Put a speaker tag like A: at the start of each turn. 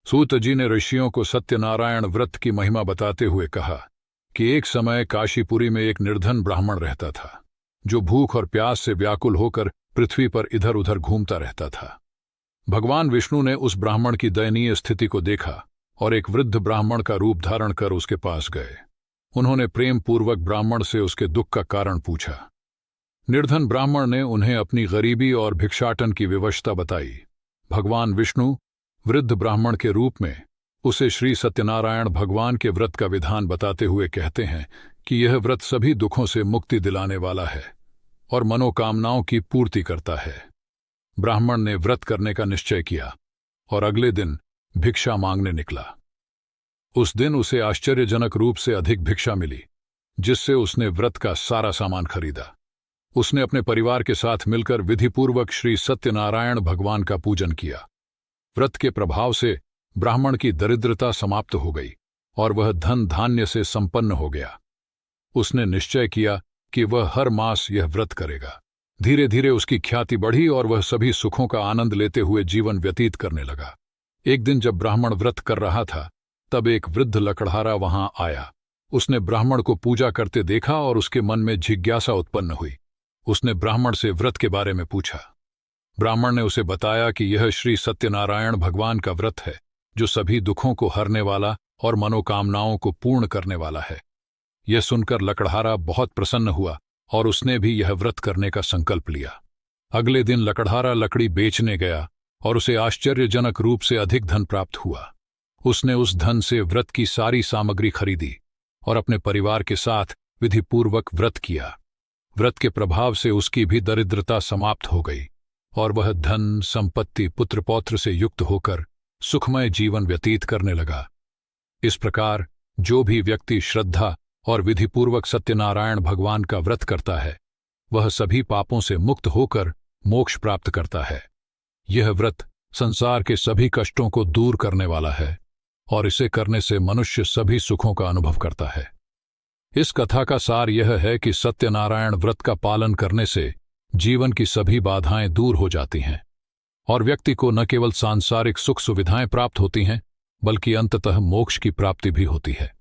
A: सूत जी ने ऋषियों को सत्यनारायण व्रत की महिमा बताते हुए कहा कि एक समय काशीपुरी में एक निर्धन ब्राह्मण रहता था, जो भूख और प्यास से व्याकुल होकर पृथ्वी पर इधर उधर घूमता रहता था। भगवान विष्णु ने उस ब्राह्मण की दयनीय स्थिति को देखा और एक वृद्ध ब्राह्मण का रूप धारण कर उसके पास गए। उन्होंने प्रेम पूर्वक ब्राह्मण से उसके दुख का कारण पूछा। निर्धन ब्राह्मण ने उन्हें अपनी गरीबी और भिक्षाटन की विवशता बताई। भगवान विष्णु वृद्ध ब्राह्मण के रूप में उसे श्री सत्यनारायण भगवान के व्रत का विधान बताते हुए कहते हैं कि यह व्रत सभी दुखों से मुक्ति दिलाने वाला है और मनोकामनाओं की पूर्ति करता है। ब्राह्मण ने व्रत करने का निश्चय किया और अगले दिन भिक्षा मांगने निकला। उस दिन उसे आश्चर्यजनक रूप से अधिक भिक्षा मिली, जिससे उसने व्रत का सारा सामान खरीदा। उसने अपने परिवार के साथ मिलकर विधिपूर्वक श्री सत्यनारायण भगवान का पूजन किया। व्रत के प्रभाव से ब्राह्मण की दरिद्रता समाप्त हो गई और वह धन धान्य से संपन्न हो गया। उसने निश्चय किया कि वह हर मास यह व्रत करेगा। धीरे धीरे उसकी ख्याति बढ़ी और वह सभी सुखों का आनंद लेते हुए जीवन व्यतीत करने लगा। एक दिन जब ब्राह्मण व्रत कर रहा था, तब एक वृद्ध लकड़हारा वहां आया। उसने ब्राह्मण को पूजा करते देखा और उसके मन में जिज्ञासा उत्पन्न हुई। उसने ब्राह्मण से व्रत के बारे में पूछा। ब्राह्मण ने उसे बताया कि यह श्री सत्यनारायण भगवान का व्रत है, जो सभी दुखों को हरने वाला और मनोकामनाओं को पूर्ण करने वाला है। यह सुनकर लकड़हारा बहुत प्रसन्न हुआ और उसने भी यह व्रत करने का संकल्प लिया। अगले दिन लकड़हारा लकड़ी बेचने गया और उसे आश्चर्यजनक रूप से अधिक धन प्राप्त हुआ। उसने उस धन से व्रत की सारी सामग्री खरीदी और अपने परिवार के साथ विधिपूर्वक व्रत किया। व्रत के प्रभाव से उसकी भी दरिद्रता समाप्त हो गई और वह धन, संपत्ति, पुत्र पौत्र से युक्त होकर सुखमय जीवन व्यतीत करने लगा। इस प्रकार जो भी व्यक्ति श्रद्धा और विधिपूर्वक सत्यनारायण भगवान का व्रत करता है, वह सभी पापों से मुक्त होकर मोक्ष प्राप्त करता है। यह व्रत संसार के सभी कष्टों को दूर करने वाला है और इसे करने से मनुष्य सभी सुखों का अनुभव करता है। इस कथा का सार यह है कि सत्यनारायण व्रत का पालन करने से जीवन की सभी बाधाएं दूर हो जाती हैं और व्यक्ति को न केवल सांसारिक सुख सुविधाएं प्राप्त होती हैं, बल्कि अंततः मोक्ष की प्राप्ति भी होती है।